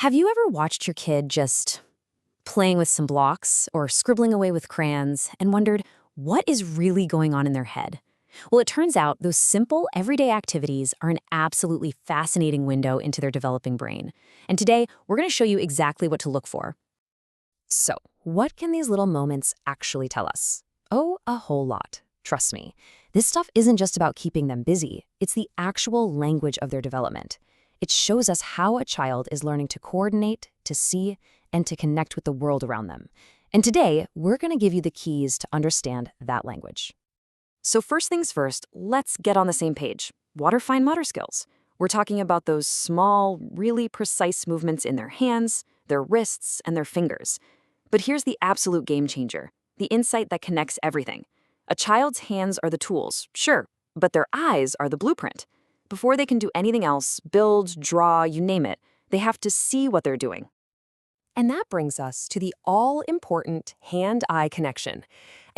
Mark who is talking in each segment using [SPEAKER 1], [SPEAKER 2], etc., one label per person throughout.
[SPEAKER 1] Have you ever watched your kid just playing with some blocks or scribbling away with crayons and wondered what is really going on in their head? Well, it turns out those simple, everyday activities are an absolutely fascinating window into their developing brain. And today, we're going to show you exactly what to look for. So, what can these little moments actually tell us? Oh, a whole lot. Trust me. This stuff isn't just about keeping them busy. It's the actual language of their development. It shows us how a child is learning to coordinate, to see, and to connect with the world around them. And today, we're going to give you the keys to understand that language. So first things first, let's get on the same page. What are fine motor skills? We're talking about those small, really precise movements in their hands, their wrists, and their fingers. But here's the absolute game changer, the insight that connects everything. A child's hands are the tools, sure, but their eyes are the blueprint. Before they can do anything else, build, draw, you name it, they have to see what they're doing.
[SPEAKER 2] And that brings us to the all-important hand-eye connection.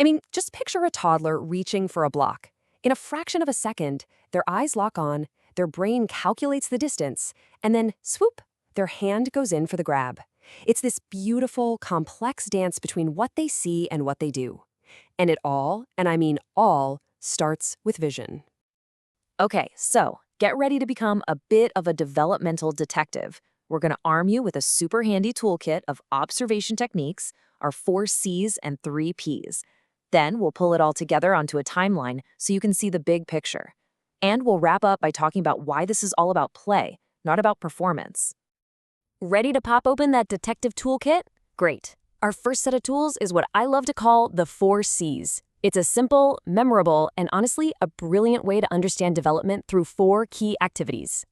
[SPEAKER 2] I mean, just picture a toddler reaching for a block. In a fraction of a second, their eyes lock on, their brain calculates the distance, and then, swoop, their hand goes in for the grab. It's this beautiful, complex dance between what they see and what they do. And it all, and I mean all, starts with vision.
[SPEAKER 1] Okay, so get ready to become a bit of a developmental detective. We're going to arm you with a super handy toolkit of observation techniques, our 4 C's and 3 P's. Then we'll pull it all together onto a timeline so you can see the big picture. And we'll wrap up by talking about why this is all about play, not about performance. Ready to pop open that detective toolkit? Great. Our first set of tools is what I love to call the 4 C's. It's a simple, memorable, and honestly, a brilliant way to understand development through 4 key activities.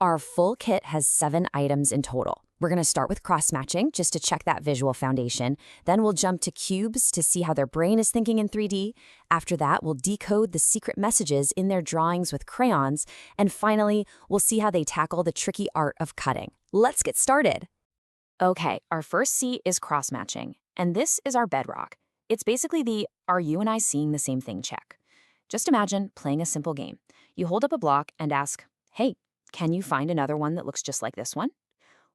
[SPEAKER 1] Our full kit has 7 items in total. We're going to start with cross-matching, just to check that visual foundation. Then we'll jump to cubes to see how their brain is thinking in 3D. After that, we'll decode the secret messages in their drawings with crayons. And finally, we'll see how they tackle the tricky art of cutting. Let's get started. Okay, our first C is cross-matching, and this is our bedrock. It's basically the "are you and I seeing the same thing" check. Just imagine playing a simple game. You hold up a block and ask, hey, can you find another one that looks just like this one?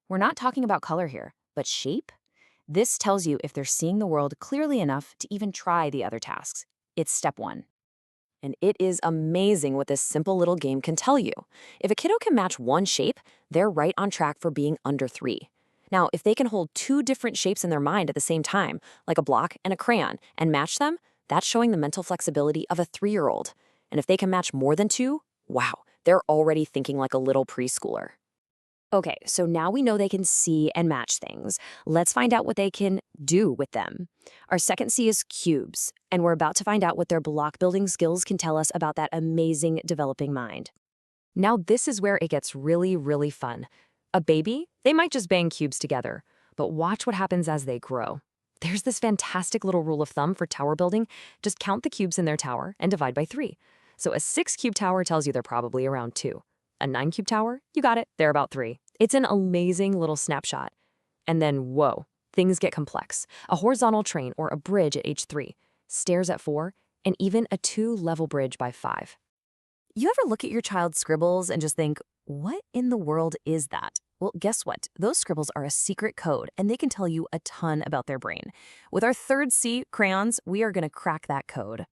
[SPEAKER 1] We're not talking about color here, but shape. This tells you if they're seeing the world clearly enough to even try the other tasks. It's step 1. And it is amazing what this simple little game can tell you. If a kiddo can match one shape, they're right on track for being under 3. Now, if they can hold 2 different shapes in their mind at the same time, like a block and a crayon, and match them, that's showing the mental flexibility of a 3-year-old. And if they can match more than 2, wow, they're already thinking like a little preschooler. Okay, so now we know they can see and match things. Let's find out what they can do with them. Our second C is cubes, and we're about to find out what their block building skills can tell us about that amazing developing mind. Now this is where it gets really, really fun. A baby, they might just bang cubes together, but watch what happens as they grow. There's this fantastic little rule of thumb for tower building. Just count the cubes in their tower and divide by 3. So a 6-cube tower tells you they're probably around 2. A 9-cube tower, you got it, they're about 3. It's an amazing little snapshot. And then, whoa, things get complex. A horizontal train or a bridge at age 3, stairs at 4, and even a 2-level bridge by 5. You ever look at your child's scribbles and just think, what in the world is that? Well, guess what? Those scribbles are a secret code, and they can tell you a ton about their brain. With our third C, crayons, we are going to crack that code.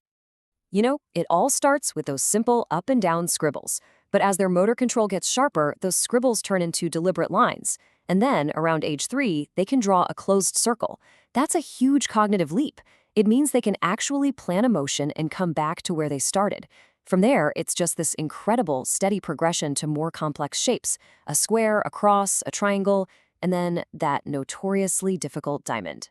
[SPEAKER 1] You know, it all starts with those simple up and down scribbles. But as their motor control gets sharper, those scribbles turn into deliberate lines. And then, around age 3, they can draw a closed circle. That's a huge cognitive leap. It means they can actually plan a motion and come back to where they started. From there, it's just this incredible, steady progression to more complex shapes. A square, a cross, a triangle, and then that notoriously difficult diamond.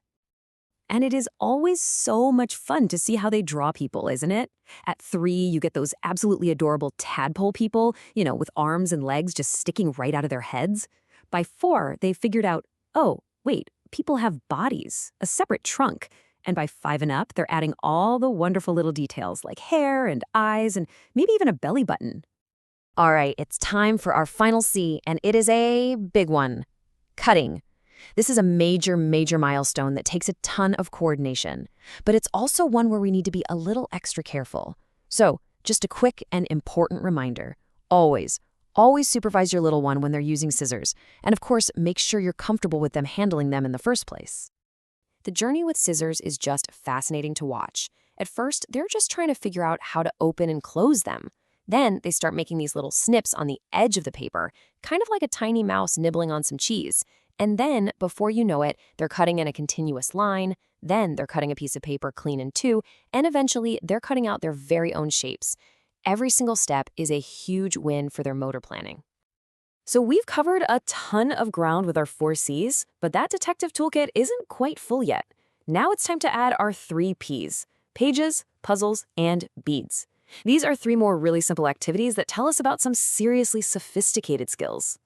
[SPEAKER 1] And it is always so much fun to see how they draw people, isn't it? At 3, you get those absolutely adorable tadpole people, with arms and legs just sticking right out of their heads. By 4, they figured out, oh, wait, people have bodies, a separate trunk. And by 5 and up, they're adding all the wonderful little details like hair and eyes and maybe even a belly button. All right, it's time for our final C, and it is a big one. Cutting. This is a major, major milestone that takes a ton of coordination, but it's also one where we need to be a little extra careful. So, just a quick and important reminder. Always, Always supervise your little one when they're using scissors, and of course, make sure you're comfortable with them handling them in the first place.
[SPEAKER 2] The journey with scissors is just fascinating to watch. At first, they're just trying to figure out how to open and close them. Then they start making these little snips on the edge of the paper, kind of like a tiny mouse nibbling on some cheese. And then, before you know it, they're cutting in a continuous line, then they're cutting a piece of paper clean in two, and eventually they're cutting out their very own shapes. Every single step is a huge win for their motor planning. So we've covered a ton of ground with our 4Cs, but that detective toolkit isn't quite full yet. Now it's time to add our 3Ps: pages, puzzles, and beads. These are 3 more really simple activities that tell us about some seriously sophisticated skills.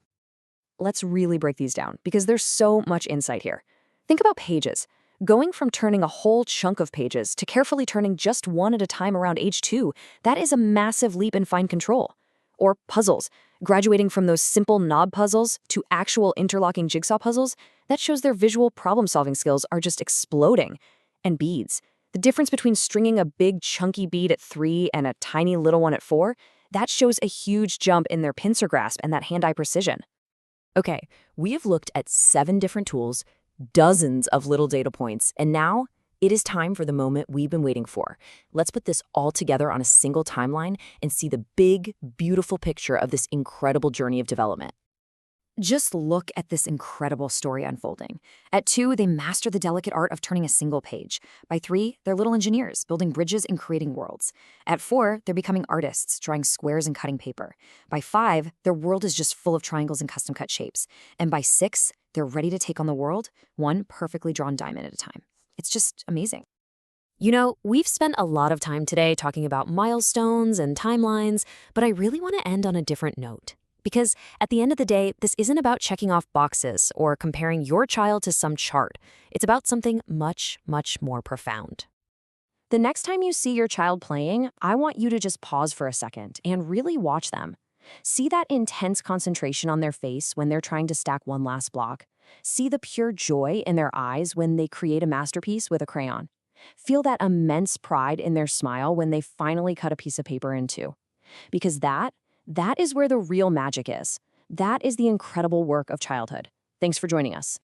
[SPEAKER 2] Let's really break these down because there's so much insight here. Think about pages. Going from turning a whole chunk of pages to carefully turning just one at a time around age 2, that is a massive leap in fine control. Or puzzles. Graduating from those simple knob puzzles to actual interlocking jigsaw puzzles, that shows their visual problem-solving skills are just exploding. And beads. The difference between stringing a big chunky bead at 3 and a tiny little one at 4, that shows a huge jump in their pincer grasp and that hand-eye precision. Okay, we have looked at 7 different tools, dozens of little data points, and now it is time for the moment we've been waiting for. Let's put this all together on a single timeline and see the big, beautiful picture of this incredible journey of development. Just look at this incredible story unfolding. At 2, they master the delicate art of turning a single page. By 3, they're little engineers, building bridges and creating worlds. At 4, they're becoming artists, drawing squares and cutting paper. By 5, their world is just full of triangles and custom-cut shapes. And by 6, they're ready to take on the world, one perfectly drawn diamond at a time. It's just amazing. You know, we've spent a lot of time today talking about milestones and timelines, but I really want to end on a different note. Because at the end of the day, this isn't about checking off boxes or comparing your child to some chart. It's about something much, much more profound. The next time you see your child playing, I want you to just pause for a second and really watch them. See that intense concentration on their face when they're trying to stack one last block. See the pure joy in their eyes when they create a masterpiece with a crayon. Feel that immense pride in their smile when they finally cut a piece of paper in two. Because that is where the real magic is. That is the incredible work of childhood. Thanks for joining us.